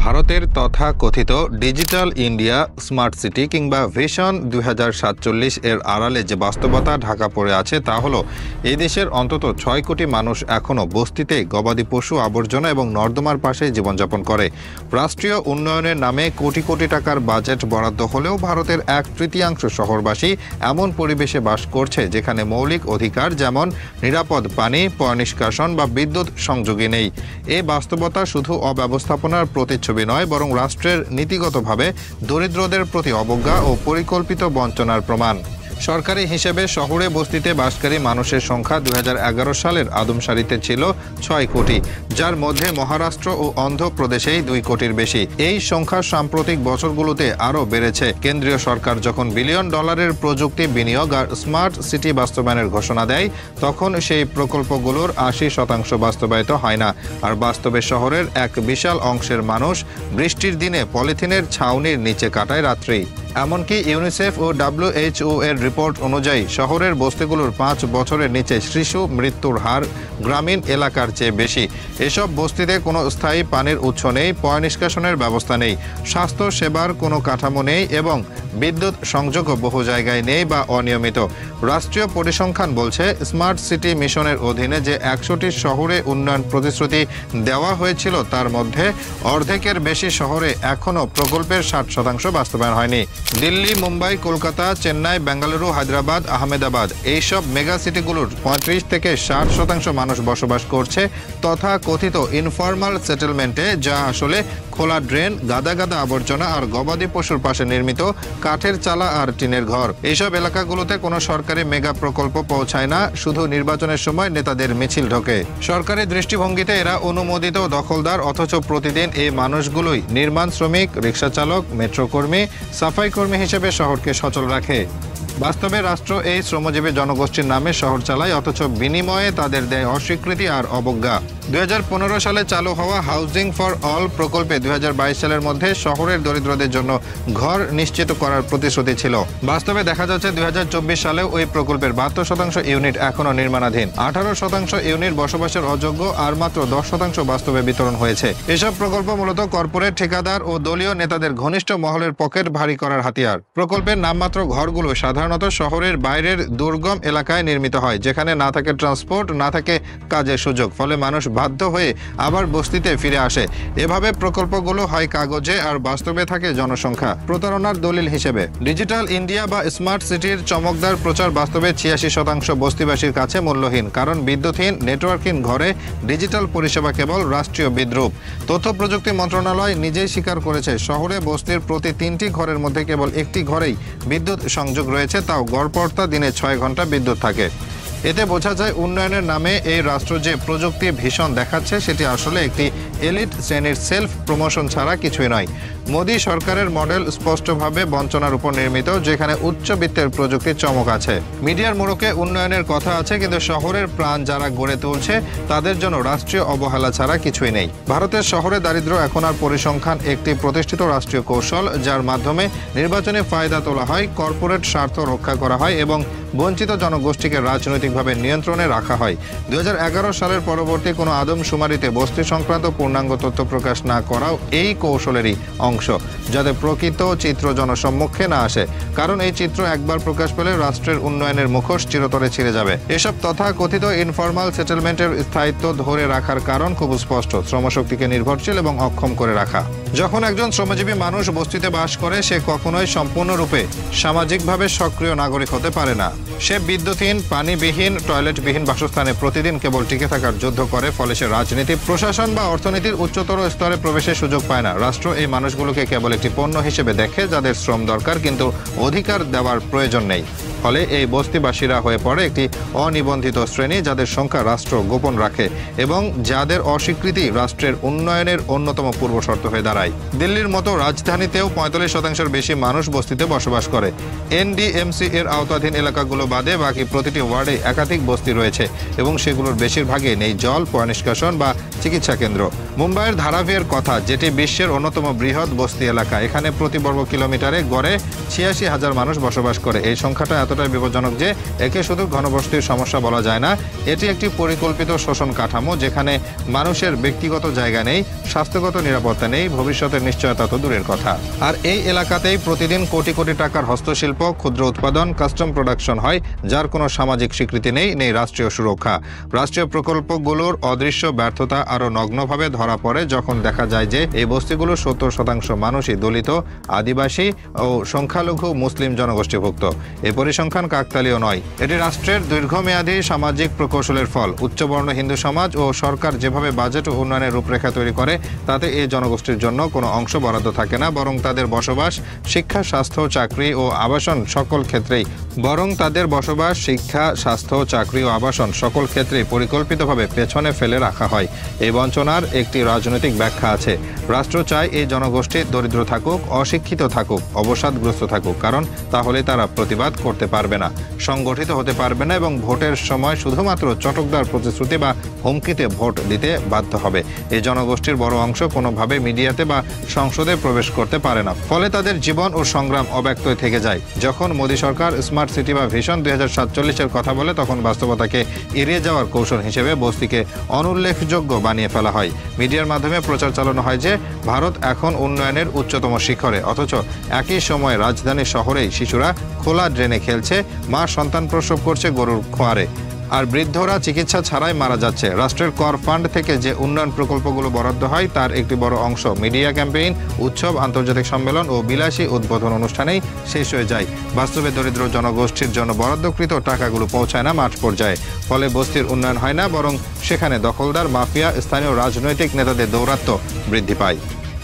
ভারতের তথাকথিত digital India smart city কিংবা ভিশন 2047 এর আড়ালে যে বাস্তবতা ঢাকা পড়ে আছে তা হলো এই দেশের অন্তত 6 কোটি মানুষ এখনও বস্তিতে গবাদি পশু আবর্জনা এবং নর্দমার পাশে জীবনযাপন করে। রাষ্ট্রীয় উন্নয়নের নামে কোটি কোটি টাকার বাজেট বরাদ্দ হলেও ভারতের 1/3 শহরবাসী এমন পরিবেশে বাস করছে যেখানে মৌলিক অধিকার যেমন নিরাপদ পানি, পয়ঃনিষ্কাশন বা বিদ্যুৎ সংযোগই নেই। এই বাস্তবতা শুধু অব্যবস্থাপনার প্রতিচ্ছবি নয়, বরং রাষ্ট্রের নীতিগতভাবে দরিদ্রদের প্রতি অবজ্ঞা ও পরিকল্পিত বঞ্চনার প্রমাণ। সরকারি হিসেবে শহরে বস্তিতে বাসকারী মানুষের সংখ্যা 2011 সালের আদমসারিতে ছিল 6 কোটি, যার মধ্যে মহারাষ্ট্র ও অন্ধ্রপ্রদেশেই 2 কোটির বেশি। এই সংখ্যা সাম্প্রতিক বছরগুলোতে আরও বেড়েছে। কেন্দ্রীয় সরকার যখন বিলিয়ন ডলারের প্রযুক্তি বিনিয়োগ আর স্মার্ট সিটি বাস্তবায়নের ঘোষণা দেয়, তখন সেই প্রকল্পগুলোর 80% বাস্তবায়িত হয় না। আর বাস্তবে শহরের এক বিশাল অংশের মানুষ বৃষ্টির দিনে পলিথিনের ছাউনির নিচে কাটায় রাত্রি। এমনকি ইউনিসেফ ও WHO এর রিপোর্ট অনুযায়ী শহরের বস্তিগুলোর 5 বছরের নিচে শিশু মৃত্যুর হার গ্রামীণ এলাকার চেয়ে বেশি। এসব বস্তিতে কোনো স্থায়ী পানির উৎস নেই, পয়ঃনিষ্কাশনের ব্যবস্থা নেই, স্বাস্থ্য সেবার কোনো কাঠামো নেই এবং বিদ্যুৎ সংযোগও বহু জায়গায় নেই বা অনিয়মিত। রাষ্ট্রীয় পরিসংখ্যান বলছে, স্মার্ট সিটি মিশনের অধীনে যে 100টি শহরে উন্নয়ন প্রতিশ্রুতি দেওয়া হয়েছিল তার মধ্যে অর্ধেকের বেশি শহরে এখনও প্রকল্পের 60% বাস্তবায়ন হয়নি। দিল্লি, মুম্বাই, কলকাতা, চেন্নাই, বেঙ্গালুরু, হায়দ্রাবাদ, আহমেদাবাদ এইসব মেগা সিটিগুলোর 35 থেকে 60% মানুষ বসবাস করছে তথাকথিত ইনফর্মাল সেটেলমেন্টে, যা আসলে খোলা ড্রেন, গাদা গাদা আবর্জনা আর গবাদি পশুর পাশে নির্মিত কাঠের চালা আর টিনের ঘর। এইসব এলাকাগুলোতে কোনো সরকারি মেগা প্রকল্প পৌঁছায় না, শুধু নির্বাচনের সময় নেতাদের মিছিল ঢোকে। সরকারি দৃষ্টিভঙ্গিতে এরা অনুমোদিত দখলদার, অথচ প্রতিদিন এই মানুষগুলোই নির্মাণ শ্রমিক, রিক্সা চালক, মেট্রো কর্মী, সাফাই কর্মী হিসেবে শহরকে সচল রাখে। বাস্তবে রাষ্ট্র এই শ্রমজীবী জনগোষ্ঠীর নামে শহর চালায়, অথচ বিনিময়ে তাদের দেয় অস্বীকৃতি আর অবজ্ঞা। 2015 সালে চালু হওয়া হাউজিং ফর অল প্রকল্পে 2022 সালের মধ্যে শহরের দরিদ্রদের জন্য ঘর নিশ্চিত করার প্রতিশ্রুতি ছিল। বাস্তবে দেখা যাচ্ছে 2024 সালে ওই প্রকল্পের 72% ইউনিট এখনও নির্মাণাধীন, 18% ইউনিট বসবাসের অযোগ্য আর মাত্র 10% বাস্তবে বিতরণ হয়েছে। এসব প্রকল্প মূলত কর্পোরেট, ঠিকাদার ও দলীয় নেতাদের ঘনিষ্ঠ মহলের পকেট ভারী করার হাতিয়ার। প্রকল্পের নামমাত্র ঘরগুলো সাধারণত শহরের বাইরের দুর্গম এলাকায় নির্মিত হয়, যেখানে না থাকে ট্রান্সপোর্ট, না থাকে কাজের সুযোগ, ফলে মানুষ বাধ্য হয়ে আবার বস্তিতে ফিরে আসে। এভাবে প্রকল্পগুলো হয় কাগজে আর বাস্তবে থাকে জনসংখ্যা প্রতারণার দলিল হিসেবে। ডিজিটাল ইন্ডিয়া বা স্মার্ট সিটির চমকদার প্রচার বাস্তবে 86% বস্তিবাসীর কাছে মূল্যহীন, কারণ বিদ্যুৎহীন, নেটওয়ার্কহীন ঘরে ডিজিটাল পরিষেবা কেবল রাষ্ট্রীয় বিদ্রূপ। তথ্য প্রযুক্তি মন্ত্রণালয় নিজেই স্বীকার করেছে, শহরে বস্তির প্রতি 3টি ঘরের মধ্যে কেবল একটি ঘরেই বিদ্যুৎ সংযোগ রয়েছে, তাও গড়পড়তা দিনে 6 ঘন্টা বিদ্যুৎ থাকে। এতে বোঝা যায় উন্নয়নের নামে এই রাষ্ট্র যে প্রযুক্তি ভীষণ দেখাচ্ছে সেটি আসলে একটি এলিট শ্রেণীর সেলফ প্রমোশন ছাড়া কিছুই নয়। মোদী সরকারের মডেল স্পষ্টভাবে বঞ্চনার উপর নির্মিত, যেখানে উচ্চবিত্তের প্রযুক্তির চমক আছে, মিডিয়ার মোড়কে উন্নয়নের কথা আছে, কিন্তু শহরের প্রাণ যারা গড়ে তুলছে তাদের জন্য রাষ্ট্রীয় অবহেলা ছাড়া কিছুই নেই। ভারতের শহরে দারিদ্র্য এখন আর পরিসংখ্যান একটি প্রতিষ্ঠিত রাষ্ট্রীয় কৌশল, যার মাধ্যমে নির্বাচনে ফায়দা তোলা হয়, কর্পোরেট স্বার্থ রক্ষা করা হয় এবং বঞ্চিত জনগোষ্ঠীকে রাজনৈতিকভাবে নিয়ন্ত্রণে রাখা হয়। 2011 সালের পরবর্তী কোনো আদমশুমারিতে বস্তি সংক্রান্ত পূর্ণাঙ্গ তথ্য প্রকাশ না করাও এই কৌশলেরই অংশ, যাতে প্রকৃত চিত্র জনসম্মুখে না আসে, কারণ এই চিত্র একবার প্রকাশ পেলে রাষ্ট্রের উন্নয়নের মুখোশ চিরতরে ছিঁড়ে যাবে। এসব তথাকথিত ইনফর্মাল সেটেলমেন্টের স্থায়িত্ব ধরে রাখার কারণ খুব স্পষ্ট: শ্রমশক্তিকে নির্ভরশীল এবং অক্ষম করে রাখা। যখন একজন শ্রমজীবী মানুষ বস্তিতে বাস করে, সে কখনোই সম্পূর্ণরূপে সামাজিকভাবে সক্রিয় নাগরিক হতে পারে না। সে বিদ্যুৎহীন, পানিবিহীন, টয়লেটবিহীন বাসস্থানে প্রতিদিন কেবল টিকে থাকার যুদ্ধ করে, ফলে সে রাজনীতি, প্রশাসন বা অর্থনীতির উচ্চতর স্তরে প্রবেশের সুযোগ পায় না। রাষ্ট্র এই মানুষগুলোকে কেবল একটি পণ্য হিসেবে দেখে, যাদের শ্রম দরকার কিন্তু অধিকার দেওয়ার প্রয়োজন নেই। ফলে এই বস্তিবাসীরা হয়ে পড়ে একটি অনিবন্ধিত শ্রেণী, যাদের সংখ্যা রাষ্ট্র গোপন রাখে এবং যাদের অস্বীকৃতি রাষ্ট্রের উন্নয়নের অন্যতম পূর্বশর্ত হয়ে দাঁড়ায়। দিল্লির মতো রাজধানীতেও 45%-এর বেশি মানুষ বস্তিতে বসবাস করে। NDMC এর আওতাধীন এলাকাগুলো বাদে বাকি প্রতিটি ওয়ার্ডে একাধিক বস্তি রয়েছে এবং সেগুলোর বেশিরভাগে নেই জল, পয়ঃনিষ্কাশন বা চিকিৎসা কেন্দ্র। মুম্বাইয়ের ধারাভির কথা, যেটি বিশ্বের অন্যতম বৃহৎ বস্তি এলাকা, এখানে প্রতি বর্গ কিলোমিটারে গড়ে ৮৬,০০০ মানুষ বসবাস করে। এই সংখ্যাটা এতটাই বিপজ্জনক যে একে শুধু ঘনবসতির সমস্যা বলা যায় না, এটি একটি পরিকল্পিত শোষণ কাঠামো, যেখানে মানুষের ব্যক্তিগত জায়গা নেই, স্বাস্থ্যগত নিরাপত্তা নেই, ভবিষ্যতের নিশ্চয়তা তো দূরের কথা। আর এই এলাকাতেই প্রতিদিন কোটি কোটি টাকার হস্তশিল্প, ক্ষুদ্র উৎপাদন, কাস্টম প্রোডাকশন হয়, যার কোনো সামাজিক স্বীকৃতি নেই রাষ্ট্রীয় সুরক্ষা। রাষ্ট্রীয় প্রকল্পগুলোর অদৃশ্য ব্যর্থতা আরও নগ্নভাবে ধরা পড়ে যখন দেখা যায় যে এই বস্তিগুলোর ৭০% মানুষই দলিত, আদিবাসী ও সংখ্যালঘু মুসলিম জনগোষ্ঠীভুক্ত। এই পরিসংখ্যান কাকতালীয় নয়, এটি রাষ্ট্রের দীর্ঘমেয়াদী সামাজিক প্রকৌশলের ফল। উচ্চবর্ণ হিন্দু সমাজ ও সরকার যেভাবে বাজেট ও উন্নয়নের রূপরেখা তৈরি করে, তাতে এই জনগোষ্ঠীর জন্য কোনো অংশ বরাদ্দ থাকে না, বরং তাদের বসবাস, শিক্ষা, স্বাস্থ্য, চাকরি ও আবাসন সকল ক্ষেত্রেই পরিকল্পিতভাবে পেছনে ফেলে রাখা হয়। এই বঞ্চনার একটি রাজনৈতিক ব্যাখ্যা আছে। রাষ্ট্র চায় এই জনগোষ্ঠী দরিদ্র থাকুক, অশিক্ষিত থাকুক, অবসাদগ্রস্ত থাকুক, কারণ তাহলে তারা প্রতিবাদ করতে পারবে না, সংগঠিত হতে পারবে না এবং ভোটের সময় শুধুমাত্র চটকদার প্রতিশ্রুতি বা হুমকিতে ভোট দিতে বাধ্য হবে। এই জনগোষ্ঠীর বড় অংশ কোনোভাবে মিডিয়াতে বা সংসদে প্রবেশ করতে পারে না, ফলে তাদের জীবন ও সংগ্রাম অব্যক্তই থেকে যায়। যখন মোদী সরকার স্মার্ট সিটি বা ভিশন ২০৪৭-এর কথা বলে, তখন বাস্তবতাকে এড়িয়ে যাওয়ার কৌশল হিসেবে বস্তিকে অনুল্লেখযোগ্য বানিয়ে ফেলা হয়। মিডিয়ার মাধ্যমে প্রচার চালানো হয় যে ভারত এখন উন্নয়নের উচ্চতম শিখরে, অথচ একই সময় রাজধানী শহরেই শিশুরা খোলা ড্রেনে খেলছে, মা সন্তান প্রসব করছে গরুর খোয়ারে, আর বৃদ্ধরা চিকিৎসা ছাড়াই মারা যাচ্ছে। রাষ্ট্রের কর ফান্ড থেকে যে উন্নয়ন প্রকল্পগুলো বরাদ্দ হয়, তার একটি বড় অংশ মিডিয়া ক্যাম্পেইন, উৎসব, আন্তর্জাতিক সম্মেলন ও বিলাসী উদ্বোধন অনুষ্ঠানেই শেষ হয়ে যায়। বাস্তবে দরিদ্র জনগোষ্ঠীর জন্য বরাদ্দকৃত টাকাগুলো পৌঁছায় না মাঠ পর্যায়ে, ফলে বস্তির উন্নয়ন হয় না, বরং সেখানে দখলদার, মাফিয়া, স্থানীয় রাজনৈতিক নেতাদের দৌরাত্ম্য বৃদ্ধি পায়।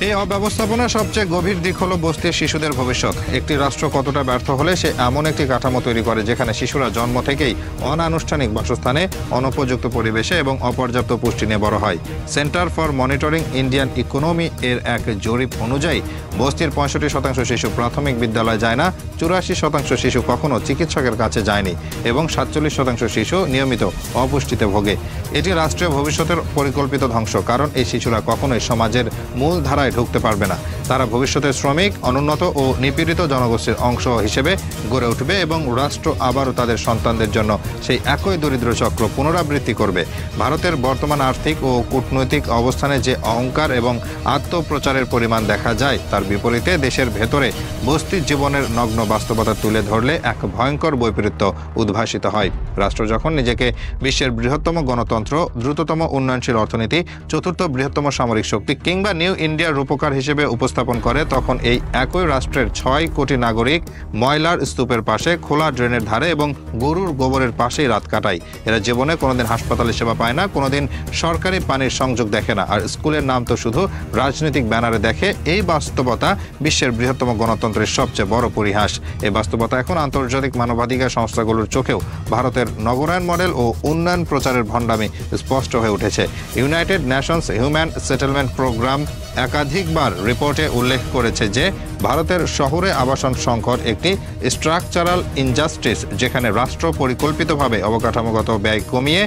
এই অব্যবস্থাপনার সবচেয়ে গভীর দিক হলো বস্তির শিশুদের ভবিষ্যৎ। একটি রাষ্ট্র কতটা ব্যর্থ হলে সে এমন একটি কাঠামো তৈরি করে যেখানে শিশুরা জন্ম থেকেই অনানুষ্ঠানিক বাসস্থানে, অনুপযুক্ত পরিবেশে এবং অপর্যাপ্ত পুষ্টি নিয়ে বড় হয়। Centre for monitoring Indian economy এর এক জরিপ অনুযায়ী বস্তির ৬৫% শিশু প্রাথমিক বিদ্যালয়ে যায় না, ৮৪% শিশু কখনো চিকিৎসকের কাছে যায়নি এবং ৪৭% শিশু নিয়মিত অপুষ্টিতে ভোগে। এটি রাষ্ট্রীয় ভবিষ্যতের পরিকল্পিত ধ্বংস, কারণ এই শিশুরা কখনোই সমাজের মূল ধারায় ঢুকতে পারবে না। তারা ভবিষ্যতের শ্রমিক, অনুন্নত ও নিপীড়িত জনগোষ্ঠীর অংশ হিসেবে গড়ে উঠবে এবং রাষ্ট্র আবারও তাদের সন্তানদের জন্য সেই একই দরিদ্র চক্র পুনরাবৃত্তি করবে। ভারতের বর্তমান আর্থিক ও কূটনৈতিক অবস্থানে যে অহংকার এবং আত্মপ্রচারের পরিমাণ দেখা যায়, তার বিপরীতে দেশের ভেতরে বস্তির জীবনের নগ্ন বাস্তবতা তুলে ধরলে এক ভয়ঙ্কর বৈপরীত্য উদ্ভাসিত হয়। রাষ্ট্র যখন নিজেকে বিশ্বের বৃহত্তম গণতন্ত্র, দ্রুততম উন্নয়নশীল অর্থনীতি, চতুর্থ বৃহত্তম সামরিক শক্তি কিংবা নিউ ইন্ডিয়ার রূপকার হিসেবে উপস্থাপন করে, তখন এই একই রাষ্ট্রের ৬ কোটি নাগরিক ময়লার স্তূপের পাশে, খোলা ড্রেনের ধারে এবং গরুর গোবরের পাশেই রাত কাটায়। এরা জীবনে কোনোদিন হাসপাতালে সেবা পায় না, কোনোদিন সরকারি পানির সংযোগ দেখে না, আর স্কুলের নাম তো শুধু রাজনৈতিক ব্যানারে দেখে। এই বাস্তবতা বিশ্বের বৃহত্তম গণতন্ত্রের সবচেয়ে বড় পরিহাস। এই বাস্তবতা এখন আন্তর্জাতিক মানবাধিকার সংস্থাগুলোর চোখেও ভারতের নগরায়ণ মডেল ও উন্নয়ন প্রচারের ভণ্ডামি স্পষ্ট হয়ে উঠেছে। United Nations Human Settlement Programme একাধিকবার রিপোর্টে উল্লেখ করেছে যে ভারতের শহুরে আবাসন সংকট একটি স্ট্রাকচারাল ইনজাস্টিস, যেখানে রাষ্ট্র পরিকল্পিতভাবে অবকাঠামোগত ব্যয় কমিয়ে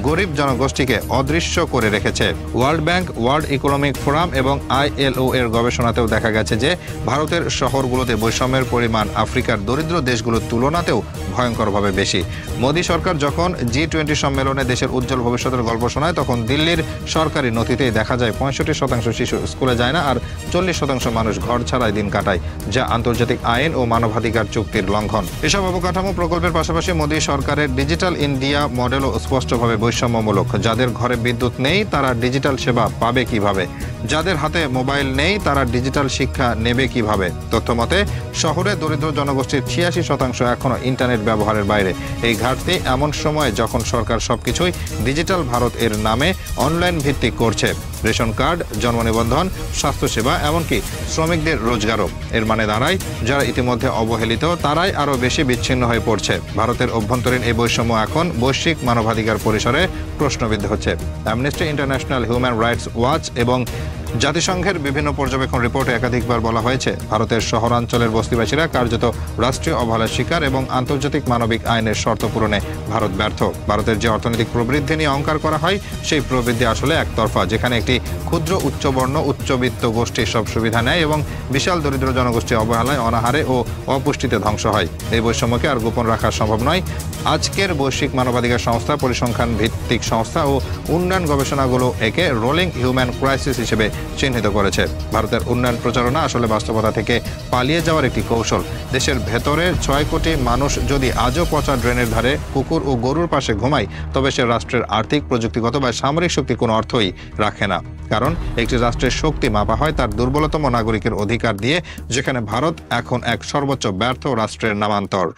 গরিব জনগোষ্ঠীকে অদৃশ্য করে রেখেছে। World bank, world economic forum এবং ILO এর গবেষণাতেও দেখা গেছে যে ভারতের শহরগুলোতে বৈষম্যের পরিমাণ আফ্রিকার দরিদ্র দেশগুলোর তুলনাতেও ভয়ঙ্করভাবে বেশি। মোদী সরকার যখন G20 সম্মেলনে দেশের উজ্জ্বল ভবিষ্যতের গল্প শোনায়, তখন দিল্লির সরকারি নথিতেই দেখা যায় 65% শিশু স্কুলে যায় না আর 40% মানুষ ঘর ছাড়াই দিন কাটায়, যা আন্তর্জাতিক আইন ও মানবাধিকার চুক্তির লঙ্ঘন। এসব অবকাঠামো প্রকল্পের পাশাপাশি মোদী সরকারের ডিজিটাল ইন্ডিয়া মডেলও স্পষ্টভাবে বৈষম্যমূলক। যাদের ঘরে বিদ্যুৎ নেই তারা ডিজিটাল সেবা পাবে কিভাবে? যাদের হাতে মোবাইল নেই তারা ডিজিটাল শিক্ষা নেবে কিভাবে? তথ্যমতে শহরে দরিদ্র জনগোষ্ঠীর 86% এখনও ইন্টারনেট ব্যবহারের বাইরে। এই ঘাটতি এমন সময় যখন সরকার সবকিছুই ডিজিটাল ভারত এর নামে অনলাইন ভিত্তিক করছে। রেশন কার্ড, জন্ম নিবন্ধন, স্বাস্থ্যসেবা, এমনকি শ্রমিকদের রোজগারও। এর মানে দাঁড়ায় যারা ইতিমধ্যে অবহেলিত তারাই আরও বেশি বিচ্ছিন্ন হয়ে পড়ছে। ভারতের অভ্যন্তরীণ এই বৈষম্য এখন বৈশ্বিক মানবাধিকার পরিসরে প্রশ্নবিদ্ধ হচ্ছে। Amnesty international, human rights watch এবং জাতিসংঘের বিভিন্ন পর্যবেক্ষণ রিপোর্টে একাধিকবার বলা হয়েছে, ভারতের শহরাঞ্চলের বস্তিবাসীরা কার্যত রাষ্ট্রীয় অবহেলার শিকার এবং আন্তর্জাতিক মানবিক আইনের শর্ত পূরণে ভারত ব্যর্থ। ভারতের যে অর্থনৈতিক প্রবৃদ্ধি নিয়ে অঙ্কার করা হয়, সেই প্রবৃদ্ধি আসলে একতরফা, যেখানে একটি ক্ষুদ্র উচ্চবর্ণ উচ্চবিত্ত গোষ্ঠী সব সুবিধা নেয় এবং বিশাল দরিদ্র জনগোষ্ঠী অবহেলায়, অনাহারে ও অপুষ্টিতে ধ্বংস হয়। এই বৈষম্যকে আর গোপন রাখা সম্ভব নয়। আজকের বৈশ্বিক মানবাধিকার সংস্থা, পরিসংখ্যান ভিত্তিক সংস্থা ও উন্নয়ন গবেষণাগুলো একে রোলিং হিউম্যান ক্রাইসিস হিসেবে চিহ্নিত করেছে। ভারতের উন্নয়ন প্রচারণা আসলে বাস্তবতা থেকে পালিয়ে যাওয়ার একটি কৌশল। দেশের ভেতরে 6 কোটি মানুষ যদি আজও পচা ড্রেনের ধারে কুকুর ও গরুর পাশে ঘুমায়, তবে সে রাষ্ট্রের আর্থিক, প্রযুক্তিগত বা সামরিক শক্তি কোনো অর্থই রাখে না। কারণ একটি রাষ্ট্রের শক্তি মাপা হয় তার দুর্বলতম নাগরিকের অধিকার দিয়ে, যেখানে ভারত এখন এক সর্বোচ্চ ব্যর্থ রাষ্ট্রের নামান্তর।